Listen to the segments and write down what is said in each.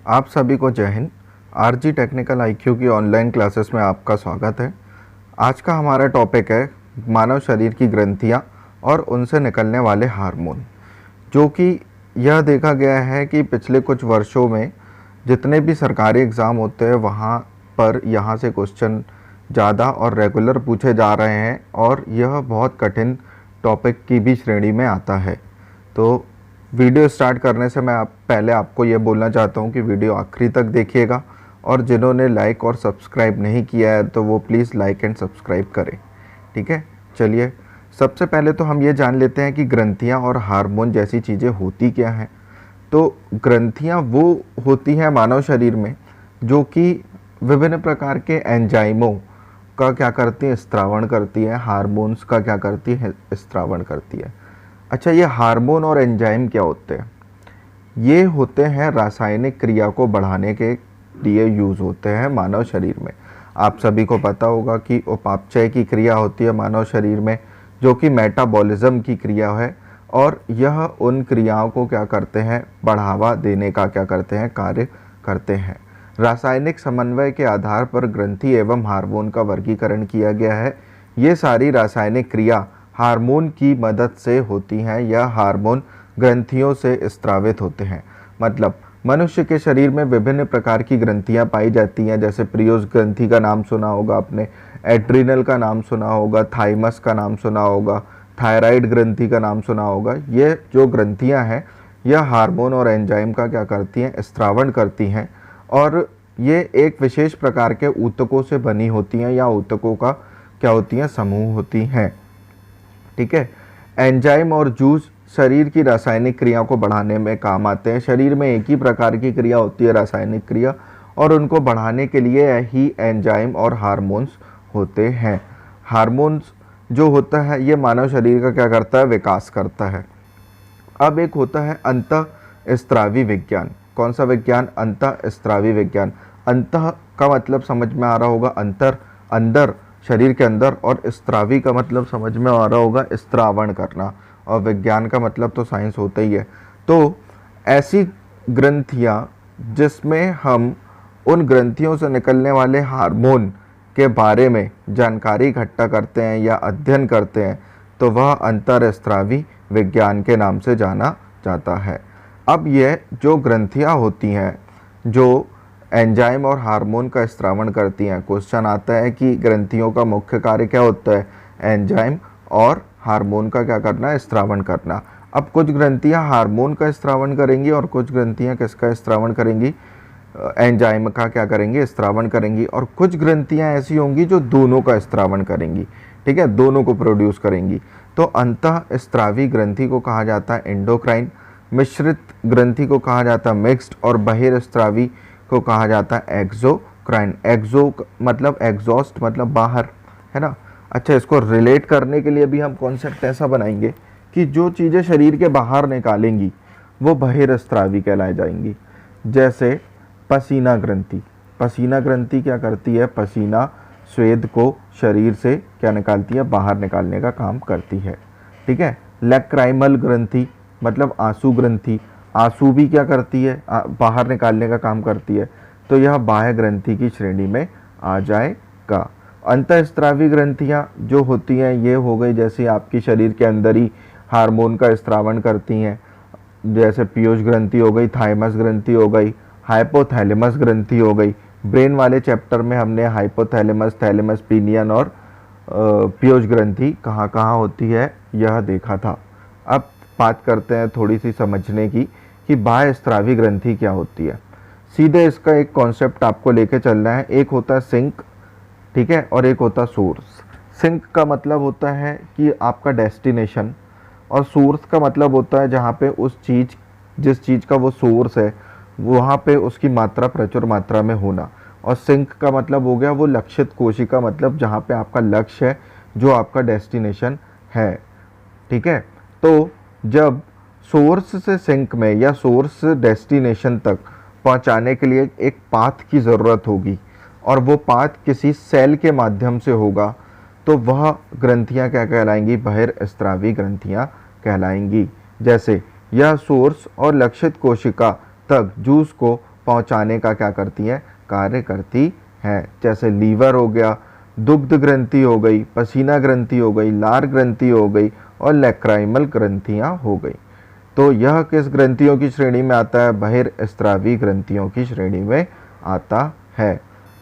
आप सभी को जय हिंद। आरजी टेक्निकल आईक्यू की ऑनलाइन क्लासेस में आपका स्वागत है। आज का हमारा टॉपिक है मानव शरीर की ग्रंथियां और उनसे निकलने वाले हार्मोन, जो कि यह देखा गया है कि पिछले कुछ वर्षों में जितने भी सरकारी एग्ज़ाम होते हैं वहाँ पर यहाँ से क्वेश्चन ज़्यादा और रेगुलर पूछे जा रहे हैं और यह बहुत कठिन टॉपिक की भी श्रेणी में आता है। तो वीडियो स्टार्ट करने से मैं पहले आपको ये बोलना चाहता हूँ कि वीडियो आखिरी तक देखिएगा और जिन्होंने लाइक और सब्सक्राइब नहीं किया है तो वो प्लीज़ लाइक एंड सब्सक्राइब करें। ठीक है, चलिए सबसे पहले तो हम ये जान लेते हैं कि ग्रंथियाँ और हार्मोन जैसी चीज़ें होती क्या हैं। तो ग्रंथियाँ वो होती हैं मानव शरीर में जो कि विभिन्न प्रकार के एंजाइमों का क्या करती है, स्त्रावण करती है। हार्मोन्स का क्या करती है, स्त्रावण करती है। अच्छा, ये हार्मोन और एंजाइम क्या होते हैं? ये होते हैं रासायनिक क्रिया को बढ़ाने के लिए यूज़ होते हैं मानव शरीर में। आप सभी को पता होगा कि उपापचय की क्रिया होती है मानव शरीर में, जो कि मेटाबॉलिज्म की क्रिया है, और यह उन क्रियाओं को क्या करते हैं, बढ़ावा देने का क्या करते हैं, कार्य करते हैं। रासायनिक समन्वय के आधार पर ग्रंथि एवं हार्मोन का वर्गीकरण किया गया है। ये सारी रासायनिक क्रिया हार्मोन की मदद से होती हैं या हार्मोन ग्रंथियों से स्त्रावित होते हैं। मतलब मनुष्य के शरीर में विभिन्न प्रकार की ग्रंथियां पाई जाती हैं, जैसे प्रियोस ग्रंथि का नाम सुना होगा आपने, एड्रिनल का नाम सुना होगा, थाइमस का नाम सुना होगा, थायराइड ग्रंथि का नाम सुना होगा। ये जो ग्रंथियां हैं यह हार्मोन और एंजाइम का क्या करती हैं, स्त्रावण करती हैं, और ये एक विशेष प्रकार के ऊतकों से बनी होती हैं या ऊतकों का क्या होती हैं, समूह होती हैं। ठीक है, एंजाइम और जूस शरीर की रासायनिक क्रिया को बढ़ाने में काम आते हैं। शरीर में एक ही प्रकार की क्रिया होती है, रासायनिक क्रिया, और उनको बढ़ाने के लिए ही एंजाइम और हार्मोन्स होते हैं। हार्मोन्स जो होता है ये मानव शरीर का क्या करता है, विकास करता है। अब एक होता है अंतःस्त्रावी विज्ञान। कौन सा विज्ञान? अंतःस्त्रावी विज्ञान। अंतः का मतलब समझ में आ रहा होगा अंतर, अंदर, शरीर के अंदर, और स्त्रावी का मतलब समझ में आ रहा होगा स्त्रावण करना, और विज्ञान का मतलब तो साइंस होता ही है। तो ऐसी ग्रंथियां जिसमें हम उन ग्रंथियों से निकलने वाले हार्मोन के बारे में जानकारी इकट्ठा करते हैं या अध्ययन करते हैं, तो वह अंतःस्त्रावी विज्ञान के नाम से जाना जाता है। अब ये जो ग्रंथियां होती हैं जो एंजाइम और हार्मोन का स्त्रावण करती हैं, क्वेश्चन आता है कि ग्रंथियों का मुख्य कार्य क्या होता है, एंजाइम और हार्मोन का क्या करना है, स्त्रावण करना। अब कुछ ग्रंथियां हार्मोन का स्त्रावण करेंगी और कुछ ग्रंथियां किसका स्त्रावण करेंगी, एंजाइम का क्या करेंगी, स्त्रावण करेंगी, और कुछ ग्रंथियां ऐसी होंगी जो दोनों का स्त्रावण करेंगी। ठीक है, दोनों को प्रोड्यूस करेंगी। तो अंतःस्त्रावी ग्रंथि को कहा जाता है एंडोक्राइन, मिश्रित ग्रंथि को कहा जाता है मिक्स्ड, और बहिर्स्त्रावी को कहा जाता है एक्सोक्राइन। एक्सो मतलब एग्जॉस्ट मतलब बाहर, है ना। अच्छा, इसको रिलेट करने के लिए भी हम कॉन्सेप्ट ऐसा बनाएंगे कि जो चीज़ें शरीर के बाहर निकालेंगी वो बहिर्स्त्रावी कहलाई जाएंगी। जैसे पसीना ग्रंथि। पसीना ग्रंथि क्या करती है, पसीना स्वेद को शरीर से क्या निकालती है, बाहर निकालने का काम करती है। ठीक है, लैक्राइमल ग्रंथि मतलब आंसू ग्रंथि, आंसू भी क्या करती है, बाहर निकालने का काम करती है। तो यह बाह्य ग्रंथि की श्रेणी में आ जाएगा। अंतःस्त्रावी ग्रंथियां जो होती हैं ये हो गई, जैसे आपकी शरीर के अंदर ही हार्मोन का स्त्रावण करती हैं, जैसे पीयूष ग्रंथि हो गई, थाइमस ग्रंथि हो गई, हाइपोथैलेमस ग्रंथि हो गई। ब्रेन वाले चैप्टर में हमने हाइपोथैलेमस, थैलेमस, पीनियन और पीयूष ग्रंथि कहाँ कहाँ होती है यह देखा था। अब बात करते हैं थोड़ी सी समझने की कि बाह्य स्त्रावी ग्रंथि क्या होती है। सीधे इसका एक कॉन्सेप्ट आपको लेके चलना है। एक होता है सिंक, ठीक है, और एक होता है सोर्स। सिंक का मतलब होता है कि आपका डेस्टिनेशन, और सोर्स का मतलब होता है जहाँ पे उस चीज़, जिस चीज़ का वो सोर्स है वहाँ पे उसकी मात्रा प्रचुर मात्रा में होना। और सिंक का मतलब हो गया वो लक्षित कोशिका, मतलब जहाँ पे आपका लक्ष्य है, जो आपका डेस्टिनेशन है। ठीक है, तो जब सोर्स से सिंक में या सोर्स से डेस्टिनेशन तक पहुंचाने के लिए एक पाथ की ज़रूरत होगी, और वो पाथ किसी सेल के माध्यम से होगा, तो वह ग्रंथियां क्या कहलाएंगी, बहिर्स्त्रावी ग्रंथियां कहलाएंगी। जैसे यह सोर्स और लक्षित कोशिका तक जूस को पहुंचाने का क्या करती है, कार्य करती है। जैसे लीवर हो गया, दुग्ध ग्रंथि हो गई, पसीना ग्रंथि हो गई, लार ग्रंथि हो गई और लैक्राइमल ग्रंथियां हो गई। तो यह किस ग्रंथियों की श्रेणी में आता है, बहिर्स्रावी ग्रंथियों की श्रेणी में आता है।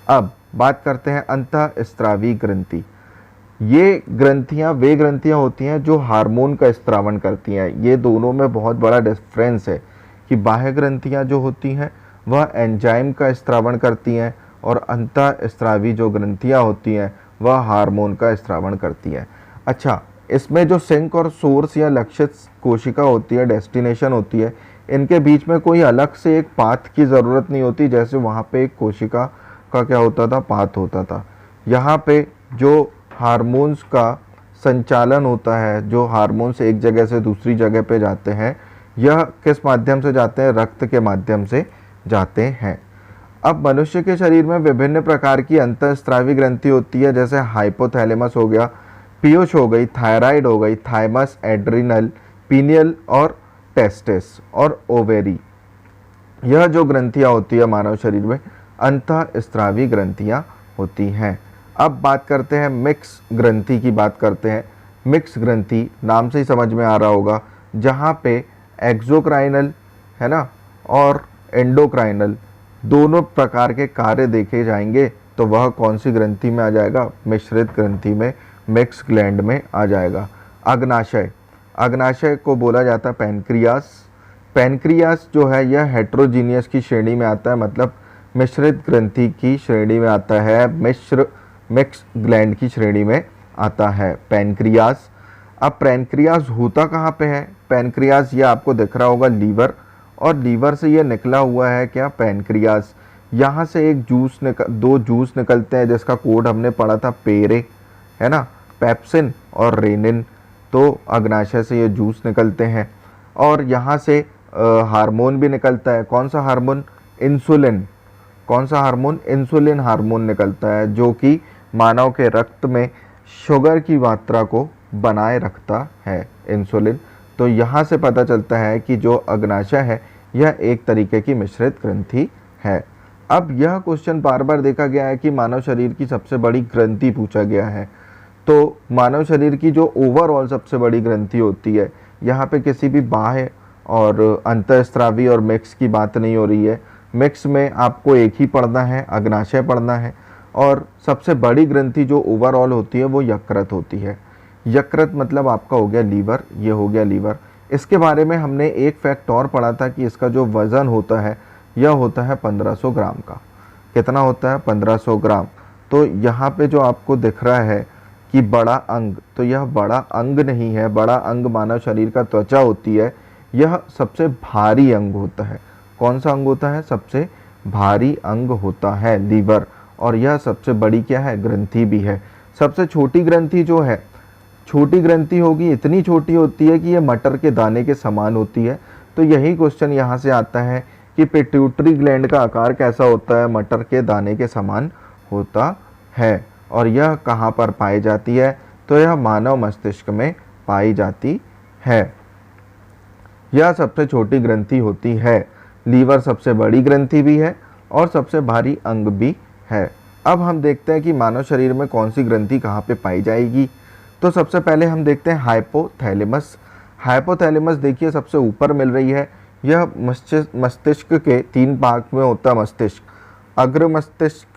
अब बात करते हैं अंतःस्रावी ग्रंथि। ये ग्रंथियां वे ग्रंथियां होती हैं जो हार्मोन का स्त्रावन करती हैं। ये दोनों में बहुत बड़ा डिफरेंस है कि बाह्य ग्रंथियां जो होती हैं वह एंजाइम का स्त्रावन करती हैं और अंतःस्रावी जो ग्रंथियां होती हैं वह हार्मोन का स्त्रावन करती हैं। अच्छा, इसमें जो सिंक और सोर्स या लक्षित कोशिका होती है, डेस्टिनेशन होती है, इनके बीच में कोई अलग से एक पाथ की ज़रूरत नहीं होती। जैसे वहाँ पे एक कोशिका का क्या होता था, पाथ होता था। यहाँ पे जो हार्मोन्स का संचालन होता है, जो हार्मोन्स एक जगह से दूसरी जगह पे जाते हैं, यह किस माध्यम से जाते हैं, रक्त के माध्यम से जाते हैं। अब मनुष्य के शरीर में विभिन्न प्रकार की अंतःस्रावी ग्रंथि होती है। जैसे हाइपोथैलेमस हो गया, पीयूष हो गई, थायराइड हो गई, थाइमस, एड्रिनल, पीनियल और टेस्टिस और ओवेरी। यह जो ग्रंथियां होती है मानव शरीर में अंतःस्रावी ग्रंथियां होती हैं। अब बात करते हैं मिक्स ग्रंथि की बात करते हैं। मिक्स ग्रंथि नाम से ही समझ में आ रहा होगा, जहाँ पे एक्सोक्राइनल है ना और एंडोक्राइनल दोनों प्रकार के कार्य देखे जाएंगे, तो वह कौन सी ग्रंथि में आ जाएगा, मिश्रित ग्रंथि में, मिक्स ग्लैंड में आ जाएगा। अग्नाशय, अग्नाशय को बोला जाता है पैनक्रियास। पैनक्रियास जो है यह हेट्रोजीनियस की श्रेणी में आता है, मतलब मिश्रित ग्रंथि की श्रेणी में आता है, मिक्स ग्लैंड की श्रेणी में आता है पैनक्रियास। अब पैनक्रियास होता कहाँ पे है, पैनक्रियास ये आपको दिख रहा होगा लीवर, और लीवर से ये निकला हुआ है क्या, पैनक्रियास। यहाँ से एक दो जूस निकलते हैं जिसका कोड हमने पढ़ा था पेरे, है ना, पेप्सिन और रेनिन। तो अग्नाशय से ये जूस निकलते हैं और यहाँ से हार्मोन भी निकलता है। कौन सा हार्मोन, इंसुलिन। कौन सा हार्मोन, इंसुलिन हार्मोन निकलता है, जो कि मानव के रक्त में शुगर की मात्रा को बनाए रखता है, इंसुलिन। तो यहाँ से पता चलता है कि जो अग्नाशय है यह एक तरीके की मिश्रित ग्रंथि है। अब यह क्वेश्चन बार बार देखा गया है कि मानव शरीर की सबसे बड़ी ग्रंथि पूछा गया है। तो मानव शरीर की जो ओवरऑल सबसे बड़ी ग्रंथि होती है, यहाँ पे किसी भी बाह्य और अंतःस्रावी और मिक्स की बात नहीं हो रही है। मिक्स में आपको एक ही पढ़ना है, अग्नाशय पढ़ना है। और सबसे बड़ी ग्रंथि जो ओवरऑल होती है वो यकृत होती है। यकृत मतलब आपका हो गया लीवर, ये हो गया लीवर। इसके बारे में हमने एक फैक्ट और पढ़ा था कि इसका जो वज़न होता है यह होता है 1500 ग्राम का। कितना होता है, 1500 ग्राम। तो यहाँ पे जो आपको दिख रहा है कि बड़ा अंग, तो यह बड़ा अंग नहीं है। बड़ा अंग मानव शरीर का त्वचा होती है, यह सबसे भारी अंग होता है। कौन सा अंग होता है, सबसे भारी अंग होता है लीवर, और यह सबसे बड़ी क्या है, ग्रंथि भी है। सबसे छोटी ग्रंथि जो है, छोटी ग्रंथि होगी, इतनी छोटी होती है कि ये मटर के दाने के समान होती है। तो यही क्वेश्चन यहाँ से आता है कि पिट्यूटरी ग्लैंड का आकार कैसा होता है, मटर के दाने के समान होता है। और यह कहाँ पर पाई जाती है, तो यह मानव मस्तिष्क में पाई जाती है। यह सबसे छोटी ग्रंथि होती है। लीवर सबसे बड़ी ग्रंथि भी है और सबसे भारी अंग भी है। अब हम देखते हैं कि मानव शरीर में कौन सी ग्रंथि कहाँ पे पाई जाएगी। तो सबसे पहले हम देखते हैं हाइपोथैलेमस। हाइपोथैलेमस देखिए सबसे ऊपर मिल रही है। यह मस्तिष्क के 3 भाग में होता है मस्तिष्क, अग्र मस्तिष्क,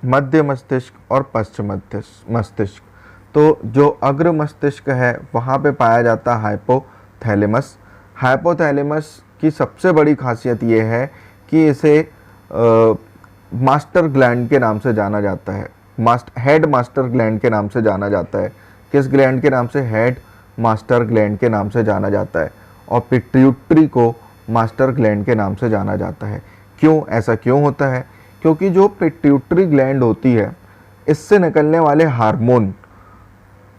मध्य मस्तिष्क और पश्चिम मस्तिष्क। तो जो अग्र मस्तिष्क है वहाँ पे पाया जाता है हाइपोथैलेमस। हाइपोथैलेमस की सबसे बड़ी खासियत ये है कि इसे मास्टर ग्लैंड के नाम से जाना जाता है। हेड मास्टर ग्लैंड के नाम से जाना जाता है। किस ग्लैंड के नाम से, हेड मास्टर ग्लैंड के नाम से जाना जाता है। और पिट्यूटरी को मास्टर ग्लैंड के नाम से जाना जाता है। क्यों, ऐसा क्यों होता है, क्योंकि जो पिट्यूटरी ग्लैंड होती है इससे निकलने वाले हार्मोन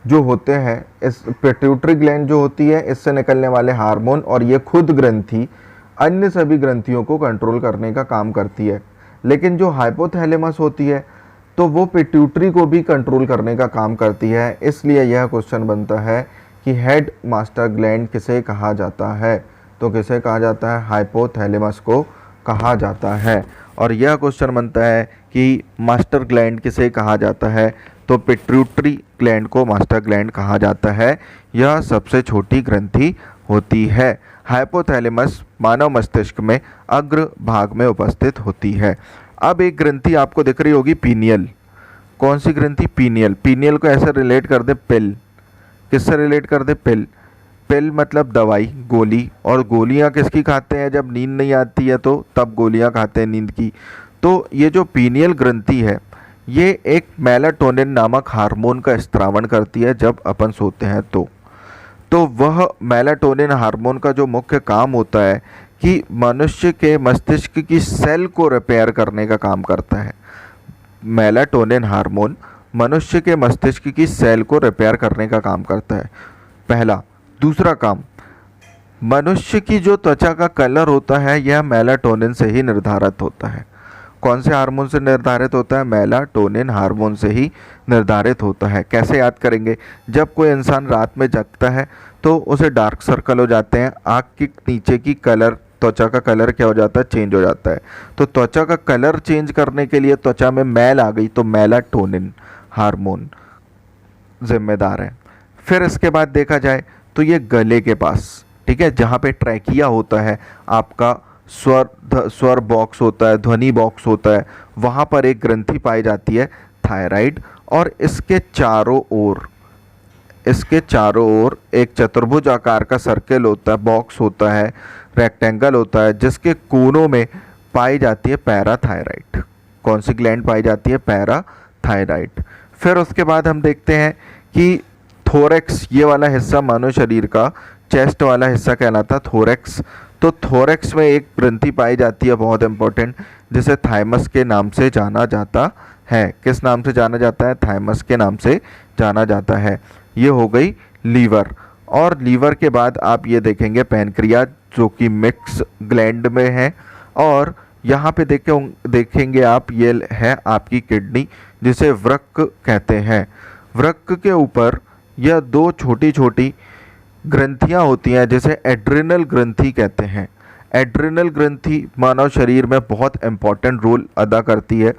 जो होते हैं, इस पिट्यूटरी ग्लैंड जो होती है इससे निकलने वाले हार्मोन, और ये खुद ग्रंथि अन्य सभी ग्रंथियों को कंट्रोल करने का काम करती है। लेकिन जो हाइपोथैलेमस होती है तो वो पिट्यूटरी को भी कंट्रोल करने का काम करती है। इसलिए यह क्वेश्चन बनता है कि हेड मास्टर ग्लैंड किसे कहा जाता है, तो किसे कहा जाता है, हाइपोथैलेमस को कहा जाता है? और यह क्वेश्चन बनता है कि मास्टर ग्लैंड किसे कहा जाता है? तो पिट्यूटरी ग्लैंड को मास्टर ग्लैंड कहा जाता है। यह सबसे छोटी ग्रंथि होती है। हाइपोथैलेमस मानव मस्तिष्क में अग्र भाग में उपस्थित होती है। अब एक ग्रंथि आपको दिख रही होगी पीनियल। कौन सी ग्रंथि? पीनियल। पीनियल को ऐसे रिलेट कर दे पिल। किससे रिलेट कर दे? पिल। पिल मतलब दवाई, गोली। और गोलियां किसकी खाते हैं? जब नींद नहीं आती है तो तब गोलियां खाते हैं नींद की। तो ये जो पीनियल ग्रंथि है ये एक मेलाटोनिन नामक हार्मोन का स्त्रावन करती है जब अपन सोते हैं तो वह मेलाटोनिन हार्मोन का जो मुख्य काम होता है कि मनुष्य के मस्तिष्क की सेल को रिपेयर करने का काम करता है। मेलाटोनिन हार्मोन मनुष्य के मस्तिष्क की सेल को रिपेयर करने का काम करता है, पहला। दूसरा काम, मनुष्य की जो त्वचा का कलर होता है यह मेलाटोनिन से ही निर्धारित होता है। कौन से हार्मोन से निर्धारित होता है? मेलाटोनिन हार्मोन से ही निर्धारित होता है। कैसे याद करेंगे? जब कोई इंसान रात में जगता है तो उसे डार्क सर्कल हो जाते हैं, आँख के नीचे की कलर, त्वचा का कलर क्या हो जाता है? चेंज हो जाता है। तो त्वचा का कलर चेंज करने के लिए त्वचा में मैल आ गई तो मेलाटोनिन हार्मोन जिम्मेदार है। फिर इसके बाद देखा जाए तो ये गले के पास, ठीक है, जहाँ पे ट्रैकिया होता है, आपका स्वर बॉक्स होता है, ध्वनि बॉक्स होता है, वहाँ पर एक ग्रंथि पाई जाती है थायराइड। और इसके चारों ओर एक चतुर्भुज आकार का सर्कल होता है, बॉक्स होता है, रेक्टेंगल होता है, जिसके कोनों में पाई जाती है पैराथायराइड। कौन सी ग्लैंड पाई जाती है? पैराथायराइड। फिर उसके बाद हम देखते हैं कि थोरैक्स, ये वाला हिस्सा मानव शरीर का चेस्ट वाला हिस्सा कहलाता है थोरैक्स। तो थोरैक्स में एक ग्रंथि पाई जाती है बहुत इंपॉर्टेंट, जिसे थाइमस के नाम से जाना जाता है। किस नाम से जाना जाता है? थाइमस के नाम से जाना जाता है। ये हो गई लीवर। और लीवर के बाद आप ये देखेंगे पैनक्रियाज, जो कि मिक्स ग्लैंड में है। और यहाँ पे देखेंगे आप, ये है आपकी किडनी, जिसे वृक्क कहते हैं। वृक्क के ऊपर यह दो छोटी छोटी ग्रंथियाँ होती हैं जिसे एड्रिनल ग्रंथि कहते हैं। एड्रिनल ग्रंथि मानव शरीर में बहुत इम्पॉर्टेंट रोल अदा करती है,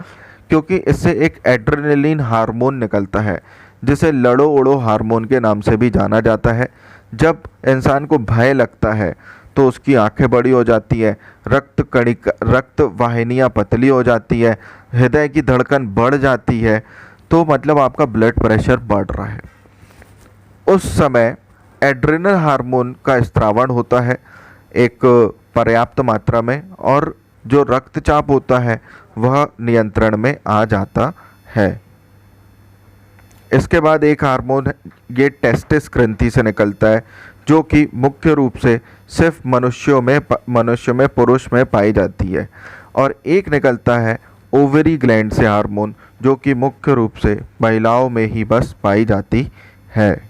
क्योंकि इससे एक एड्रेनलिन हार्मोन निकलता है, जिसे लड़ो उड़ो हार्मोन के नाम से भी जाना जाता है। जब इंसान को भय लगता है तो उसकी आंखें बड़ी हो जाती है, रक्त वाहिनियाँ पतली हो जाती है, हृदय की धड़कन बढ़ जाती है, तो मतलब आपका ब्लड प्रेशर बढ़ रहा है। उस समय एड्रेनल हार्मोन का स्त्रावण होता है एक पर्याप्त मात्रा में, और जो रक्तचाप होता है वह नियंत्रण में आ जाता है। इसके बाद एक हार्मोन ये टेस्टिस ग्रंथि से निकलता है, जो कि मुख्य रूप से सिर्फ मनुष्य में पुरुष में पाई जाती है। और एक निकलता है ओवरी ग्लैंड से हार्मोन, जो कि मुख्य रूप से महिलाओं में ही बस पाई जाती है।